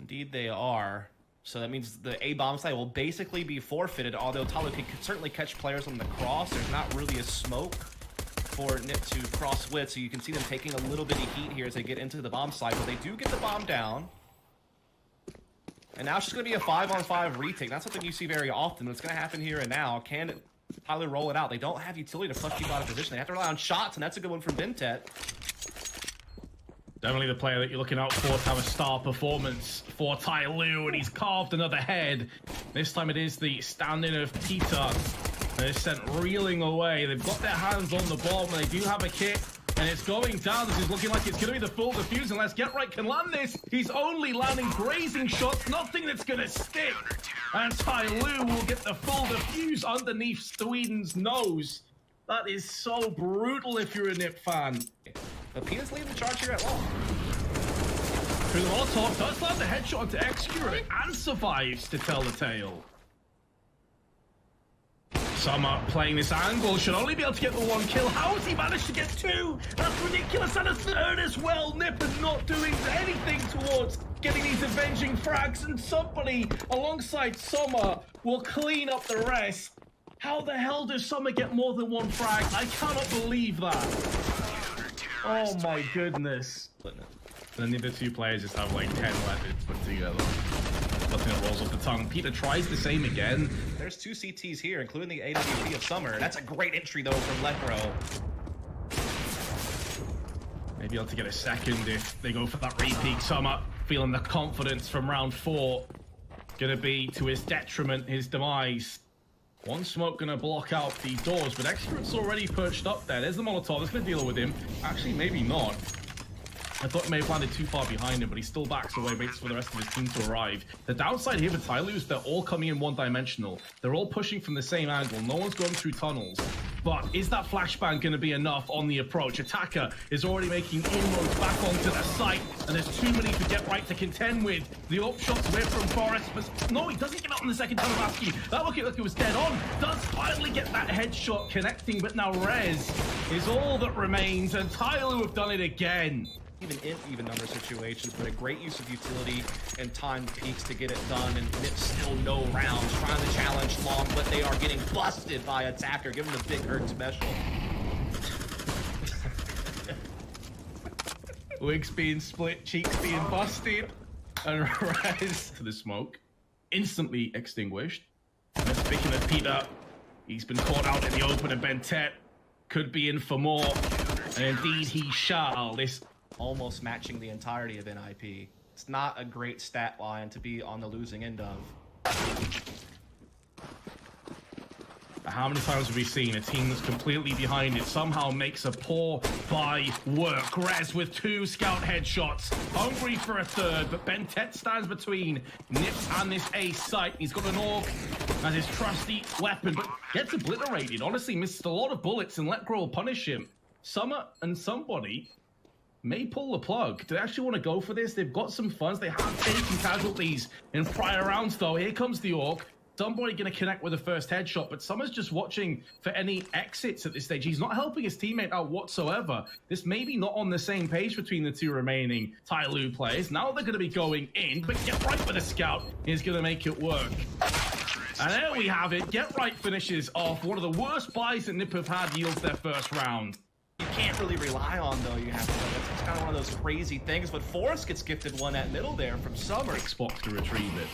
Indeed they are. So that means the A bomb site will basically be forfeited, although TYLOO can certainly catch players on the cross. There's not really a smoke for NiP to cross with, so you can see them taking a little bit of heat here as they get into the bomb site, but they do get the bomb down. And now it's just going to be a 5-on-5 retake. Not something you see very often, but it's going to happen here and now. Can TYLOO roll it out? They don't have utility to push people out of position. They have to rely on shots, and that's a good one from Bintet. Definitely the player that you're looking out for to have a star performance for TYLOO, and he's carved another head. This time it is the stand-in of Peter. They're sent reeling away. They've got their hands on the bomb, and they do have a kit, and it's going down. This is looking like it's going to be the full defuse, unless Get Right can land this. He's only landing grazing shots, nothing that's going to stick. And TYLOO will get the full defuse underneath Sweden's nose. That is so brutal if you're a NiP fan. But Peter's leading the charge here at long. Through the Molotov, does land the headshot onto X0 and survives to tell the tale. Summer playing this angle, should only be able to get the one kill. How has he managed to get two? That's ridiculous, and a third as well. NiP is not doing anything towards getting these avenging frags, and somebody alongside Summer will clean up the rest. How the hell does Summer get more than one frag? I cannot believe that. Oh my goodness. Then the other two players just have like 10 weapons put together. Nothing that rolls off the tongue. Peter tries the same again. There's two CTs here, including the AWP of Summer. That's a great entry though from Lecro. Maybe able to get a second if they go for that repeat. Summer feeling the confidence from round 4. Gonna be to his detriment, his demise. One smoke gonna block out the doors, but X0's already perched up there. There's the Molotov, it's gonna deal with him. Actually, maybe not. I thought he may have landed too far behind him, but he still backs away, waits for the rest of his team to arrive. The downside here for TYLOO is they're all coming in one-dimensional. They're all pushing from the same angle. No one's going through tunnels. But is that flashbang going to be enough on the approach? Attacker is already making inroads back onto the site, and there's too many to Get Right to contend with. The up shots away from Forest, but no, he doesn't get out on the second tunnel rescue. That looked like it was dead on. Does finally get that headshot connecting, but now Res is all that remains, and TYLOO have done it again. Even in even number situations, but a great use of utility and timed peaks to get it done, and NiP still no rounds, trying to challenge long, but they are getting busted by Attacker. Give him the big hurt special. Wigs being split, cheeks being busted, and Res to the smoke. Instantly extinguished. And speaking of Peter, he's been caught out in the open, and Bintet could be in for more. And indeed he shall. This almost matching the entirety of NiP. It's not a great stat line to be on the losing end of. How many times have we seen a team that's completely behind it somehow makes a poor buy work? Res with 2 scout headshots, hungry for a third, but Bintet stands between NiP and this A site. He's got an AUG as his trusty weapon, but gets obliterated. Honestly, missed a lot of bullets, and Lecro will punish him. Summer and somebody may pull the plug. Do they actually want to go for this? They've got some funds. They have taken casualties in prior rounds, though. Here comes the AUG. Somebody going to connect with the first headshot, but Summer's just watching for any exits at this stage. He's not helping his teammate out whatsoever. This may be not on the same page between the two remaining TYLOO players. Now they're going to be going in, but Get Right with a scout is going to make it work. And there we have it. Get Right finishes off. One of the worst buys that NiP have had yields their first round. You can't really rely on, though. You have to. It's kind of one of those crazy things. But Forrest gets gifted one at middle there from Summer. Xbox to retrieve it.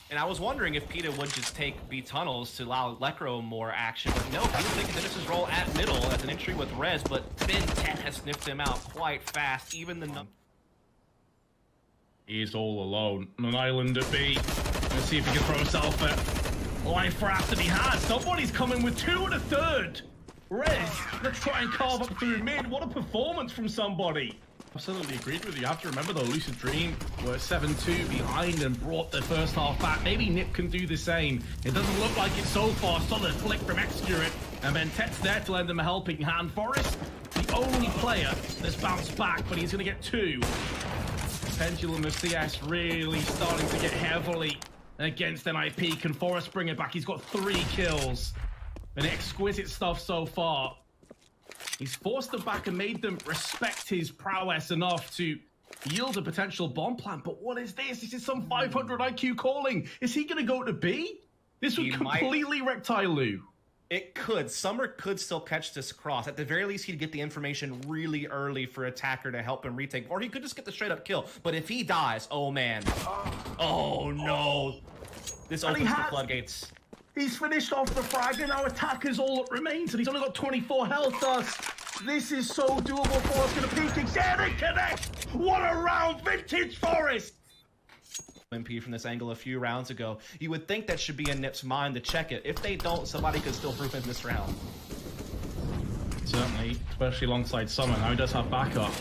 And I was wondering if Peter would just take B tunnels to allow Lecro more action. But no, Peter finishes his role at middle as an entry with Res. But Bintet has sniffed him out quite fast. Even the he is all alone on an island at B. Let's see if he can throw himself at life for after he has. Somebody's coming with 2 and a third. Res, let's try and carve up through mid. What a performance from somebody. Absolutely agreed with you. You have to remember, though, Lucid Dream were 7-2 behind and brought the first half back. Maybe NiP can do the same. It doesn't look like it so far. Solid flick from X0. And Bintet's there to lend him a helping hand. Forrest, the only player that's bounced back, but he's going to get 2. Pendulum of CS really starting to get heavily against NiP. Can Forrest bring it back? He's got 3 kills. And exquisite stuff so far. He's forced them back and made them respect his prowess enough to yield a potential bomb plant. But what is this? This is some 500 IQ calling. Is he going to go to B? This would completely wreck TYLOO. It could. Summer could still catch this cross. At the very least, he'd get the information really early for Attacker to help him retake. Or he could just get the straight-up kill. But if he dies, oh, man. Oh, no. This opens the floodgates. He's finished off the frag, and now Attacker's all that remains, and he's only got 24 health, thus. This is so doable for us. Gonna peek again and connect. What a round, vintage Forest. MP from this angle a few rounds ago. You would think that should be in NiP's mind to check it. If they don't, somebody could still proof in this round. Certainly, especially alongside Summer. Now he does have backup.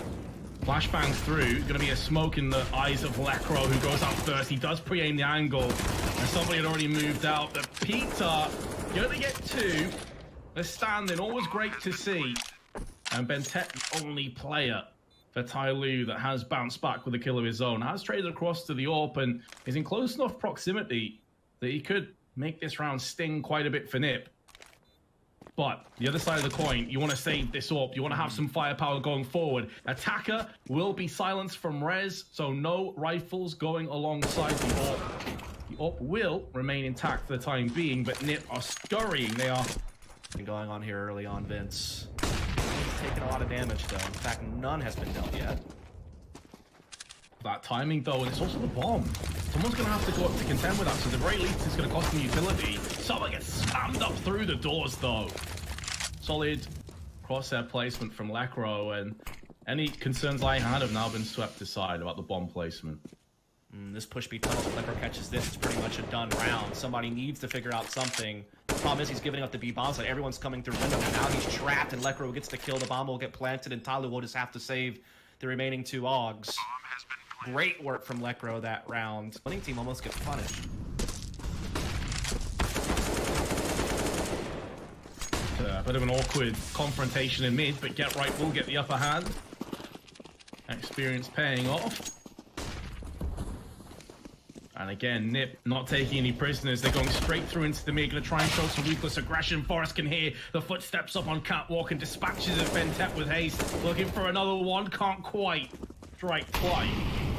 Flashbangs through. Going to be a smoke in the eyes of Lekro, who goes out first. He does pre-aim the angle, and somebody had already moved out. But Peter going to get two. They're standing. Always great to see. And Bentet, the only player for TYLOO that has bounced back with a kill of his own, has traded across to the AWP and is in close enough proximity that he could make this round sting quite a bit for NiP. But the other side of the coin, you want to save this AWP. You want to have some firepower going forward. Attacker will be silenced from res, so no rifles going alongside the AWP. The AWP will remain intact for the time being, but NiP are scurrying. They are going on here early on, Vince. Taking a lot of damage, though. In fact, none has been dealt yet. That timing, though, and it's also the bomb. Someone's going to have to go up to contend with that, so at the very least, it's going to cost them utility. Someone gets slammed up through the doors, though. Solid crosshair placement from Lekro, and any concerns I had have now been swept aside about the bomb placement. This push B tunnel, if Lekro catches this, it's pretty much a done round. Somebody needs to figure out something. The problem is he's giving up the B bomb site. Everyone's coming through window, and now he's trapped, and Lekro gets to kill. The bomb will get planted, and TYLOO will just have to save the remaining two AUGs. Great work from Lekro that round. Winning team almost gets punished. A bit of an awkward confrontation in mid, but Get Right will get the upper hand. Experience paying off. And again, NiP not taking any prisoners. They're going straight through into the mid. Going to try and show some ruthless aggression. Forrest can hear the footsteps up on catwalk and dispatches of Bentet with haste. Looking for another one. Can't quite strike quite.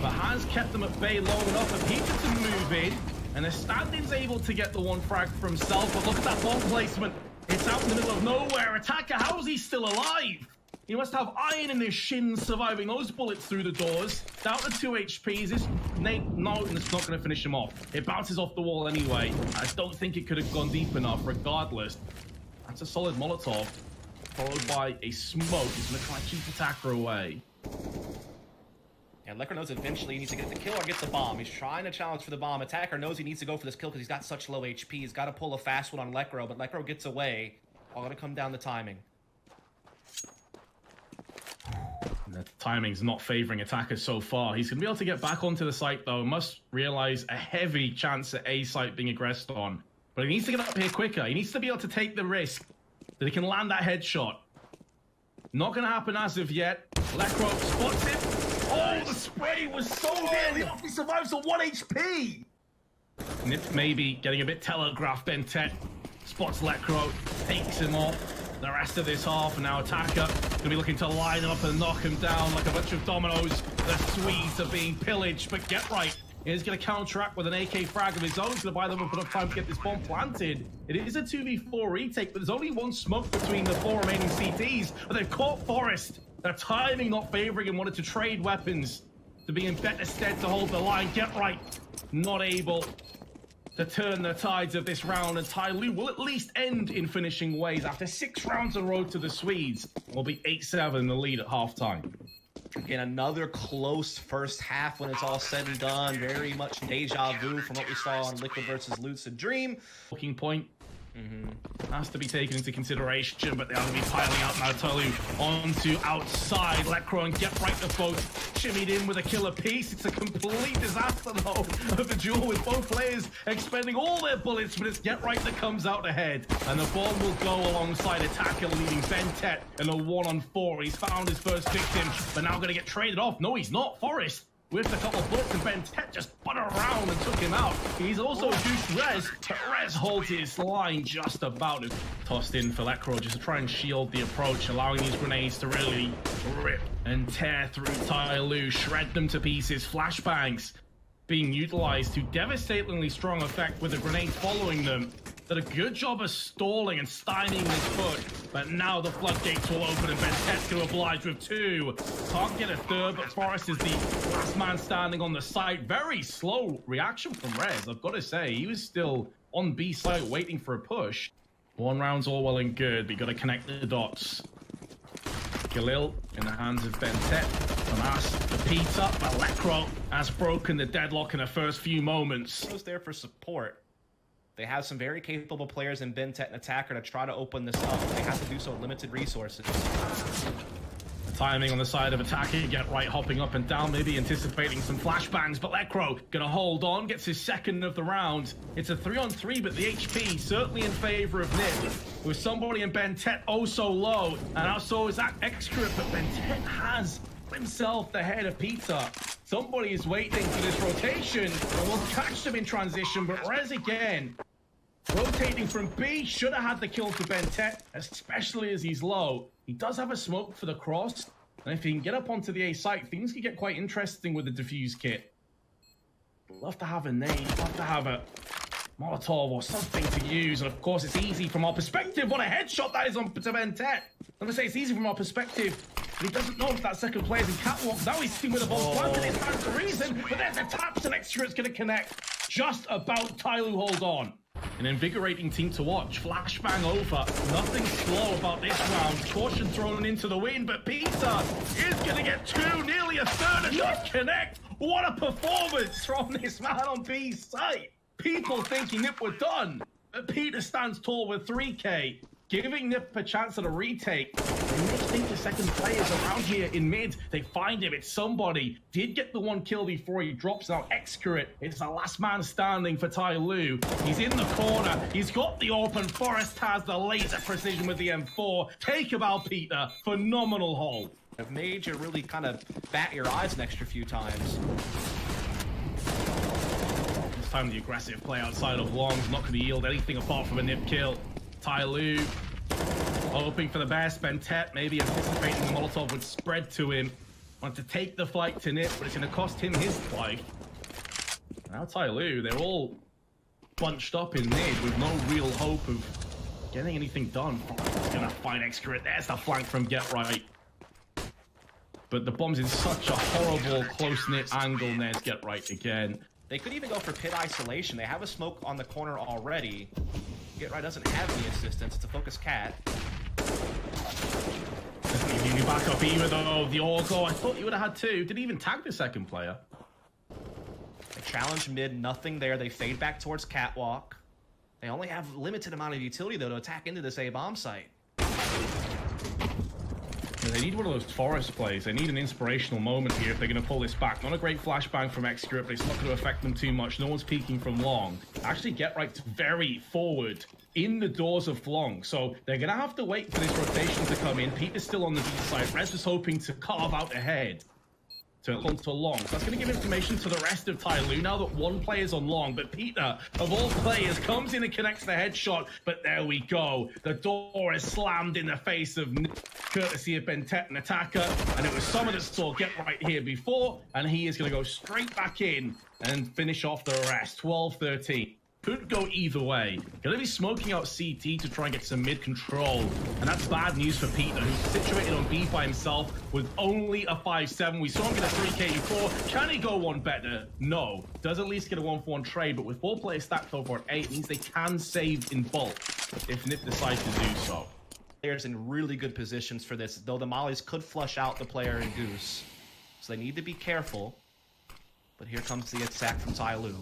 But has kept them at bay long enough for Peter to move in. And the stand-in's able to get the one frag for himself. But look at that bomb placement. It's out in the middle of nowhere. Attacker, how is he still alive? He must have iron in his shins surviving those bullets through the doors. Down to 2 HP. Is this Nate? No, and it's not going to finish him off. It bounces off the wall anyway. I don't think it could have gone deep enough regardless. That's a solid Molotov, followed by a smoke. He's going to try and keep Attacker away. And Lekro knows eventually he needs to get the kill or get the bomb. He's trying to challenge for the bomb. Attacker knows he needs to go for this kill because he's got such low HP. He's got to pull a fast one on Lekro, but Lekro gets away. All going to come down to timing. The timing's not favoring Attacker so far. He's going to be able to get back onto the site, though. Must realize a heavy chance at A site being aggressed on. But he needs to get up here quicker. He needs to be able to take the risk that he can land that headshot. Not going to happen as of yet. Lekro spots it. Oh, the spray was so nearly off. He survives on 1 HP. NiP maybe getting a bit telegraphed. Bentet spots Lekro, takes him off. The rest of this half, and now Attacker gonna be looking to line him up and knock him down like a bunch of dominoes. The Swedes are being pillaged, but Get Right is gonna counteract with an AK frag of his own. He's gonna buy them up enough time to get this bomb planted. It is a 2v4 retake, but there's only one smoke between the 4 remaining CTs, but they've caught Forrest. Their timing not favoring him, wanted to trade weapons to be in better stead to hold the line. Get Right not able to turn the tides of this round, and TYLOO will at least end in finishing ways. After 6 rounds on road to the Swedes, will be 8-7 in the lead at halftime. Again, another close first half when it's all said and done. Very much deja vu from what we saw on Liquid versus Lucid Dream. Looking point has to be taken into consideration, but they are going to be piling out now. TYLOO onto outside. Lekro and Get Right are both shimmied in with a killer piece. It's a complete disaster, though, of the duel with both players expending all their bullets, but it's Get Right that comes out ahead. And the bomb will go alongside Attacker, leading Bentet in a 1-on-4. He's found his first victim, but now going to get traded off. No, he's not. Forrest with a couple of bullets, and BenTeT just spun around and took him out. He's also juiced Rez, but Rez holds his line just about. Tossed in for Lekro just to try and shield the approach, allowing these grenades to really rip and tear through TYLOO, shred them to pieces. Flashbangs being utilized to devastatingly strong effect with the grenades following them. Did a good job of stalling and stymieing this push, but now the floodgates will open and BenTeT's going to oblige with 2. Can't get a third, but f0REST is the last man standing on the site. Very slow reaction from Rez, I've got to say. He was still on B site waiting for a push. 1 round's all well and good, but you got to connect the dots. Galil in the hands of BenTeT. Famas for Peter, but Lekro has broken the deadlock in the first few moments. Was there for support. They have some very capable players in BenTeT and Attacker to try to open this up. They have to do so with limited resources. The timing on the side of Attacker, get right hopping up and down, maybe anticipating some flashbangs, but Lekro gonna hold on, gets his second of the round. It's a 3-on-3, but the HP certainly in favor of NiP. With somebody in BenTeT oh so low, and also is that extra, but BenTeT has himself the head of Peter. Somebody is waiting for this rotation, and will catch them in transition, but Rez again, rotating from B, should have had the kill for BenTeT, especially as he's low. He does have a smoke for the cross, and if he can get up onto the A site, things can get quite interesting with the defuse kit. Love to have a nade, love to have a Molotov or something to use, and of course it's easy from our perspective. What a headshot that is on to BenTeT. I'm gonna say it's easy from our perspective. He doesn't know if that second player's in catwalk. Now he's seen with a bomb planted. It stands to reason, but there's a taps and extra. It's going to connect. Just about. TYLOO hold on. An invigorating team to watch. Flashbang over. Nothing slow about this round. Caution thrown into the wind, but Peter is going to get 2, nearly a third, and not connect. What a performance from this man on B's site. People thinking NiP were done, but Peter stands tall with 3K. Giving NiP a chance at a retake. I think the second player's around here in mid. They find him. It's somebody. Did get the 1 kill before he drops out. Excurate. It's the last man standing for TYLOO. He's in the corner. He's got the open. f0REST has the laser precision with the M4. Take him out, Peter. Phenomenal hold. Have made you really kind of bat your eyes an extra few times. This time the aggressive play outside of Long's not going to yield anything apart from a NiP kill. TYLOO hoping for the best. BenTeT maybe anticipating the Molotov would spread to him. Want to take the fight to NiP, but it's going to cost him his life. Now TYLOO, they're all bunched up in mid with no real hope of getting anything done. He's going to find Excurate. There's the flank from Get Right. But the bomb's in such a horrible, close-knit angle, and there's Get Right again. They could even go for pit isolation. They have a smoke on the corner already. Get Right doesn't have any assistance. It's a focus cat. Doesn't need back up either though. The Orgo, I thought you would have had 2. Didn't even tag the second player. They challenge mid, nothing there. They fade back towards catwalk. They only have limited amount of utility though to attack into this A bomb site. They need one of those f0REST plays. They need an inspirational moment here if they're going to pull this back. Not a great flashbang from Excurate, but it's not going to affect them too much. No one's peeking from long. Actually, Get Right's very forward in the doors of long. So they're going to have to wait for this rotation to come in. Peter's still on the B side. Rez was hoping to carve out ahead to come to long. So that's going to give information to the rest of TYLOO now that 1 player's on long. But Peter, of all players, comes in and connects the headshot. But there we go. The door is slammed in the face of NiP, courtesy of BenTeT and Attacker. And it was someone that saw Get Right here before. And he is going to go straight back in and finish off the rest. 12-13. Could go either way. Gonna be smoking out CT to try and get some mid control. And that's bad news for Peter, who's situated on B by himself with only a 5-7. We saw him get a 3K before. Can he go one better? No. Does at least get a 1-for-1 trade, but with 4 players stacked over at 8, means they can save in bulk if NiP decides to do so. Players in really good positions for this, though the mollies could flush out the player in Goose. So they need to be careful. But here comes the attack from TYLOO.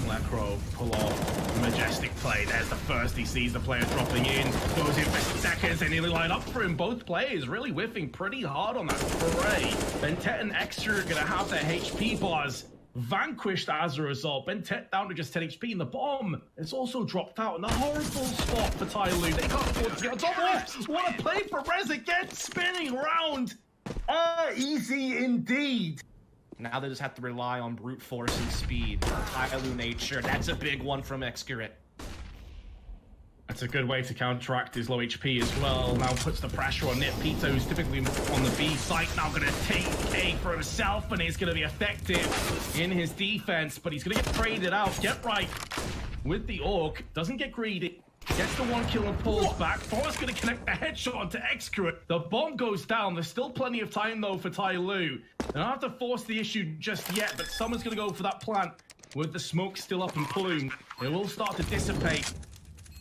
Lekro pull off a majestic play. There's the first. He sees the player dropping in, goes in for seconds, and he'll line up for him. Both players really whiffing pretty hard on that spray. BenTeT and Extra are going to have their HP bars vanquished as a result. BenTeT down to just 10 HP, and the bomb is also dropped out in a horrible spot for TYLOO. They can't afford to get on top. What a play for Rez again, spinning round. Easy indeed. Now they just have to rely on brute force and speed. TYLOO nature. That's a big one from Excurate. That's a good way to counteract his low HP as well. Now puts the pressure on NiP. Pito, who's typically on the B site, now going to take A for himself, and he's going to be effective in his defense, but he's going to get traded out. Get right with the Orc. Doesn't get greedy. Gets the 1 kill and pulls back. F0REST going to connect the headshot onto Excurate. The bomb goes down. There's still plenty of time, though, for TYLOO. They don't have to force the issue just yet, but someone's going to go for that plant with the smoke still up and plume. It will start to dissipate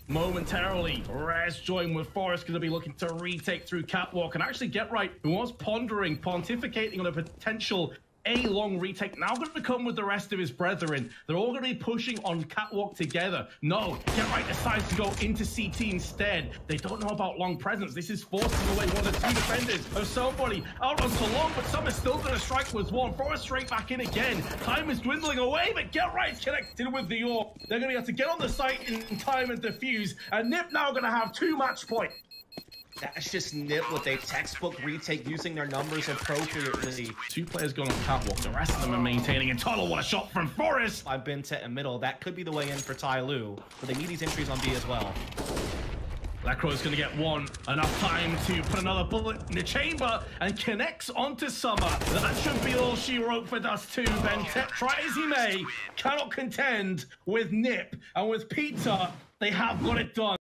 momentarily. Res joined with F0REST, going to be looking to retake through Catwalk, and actually Get Right, who was pontificating on a potential A-long retake, now going to come with the rest of his brethren. They're all going to be pushing on Catwalk together. No, Get Right decides to go into CT instead. They don't know about long presence. This is forcing away one of the 2 defenders of somebody out onto long, but some is still going to strike with one. F0REST straight back in again. Time is dwindling away, but Get Right's connected with the Orc. They're going to have to get on the site in time and defuse, and NiP now going to have 2 match point. That's just NiP with a textbook retake using their numbers appropriately. 2 players going on Catwalk, the rest of them are maintaining, and TYLOO, what a shot from F0REST! I've been set in middle. That could be the way in for TYLOO, but they need these entries on B as well. Blackro's going to get one. Enough time to put another bullet in the chamber and connects onto Summer. That should be all she wrote for Dust 2. Bentet, try as he may, cannot contend with NiP. And with Peter, they have got it done.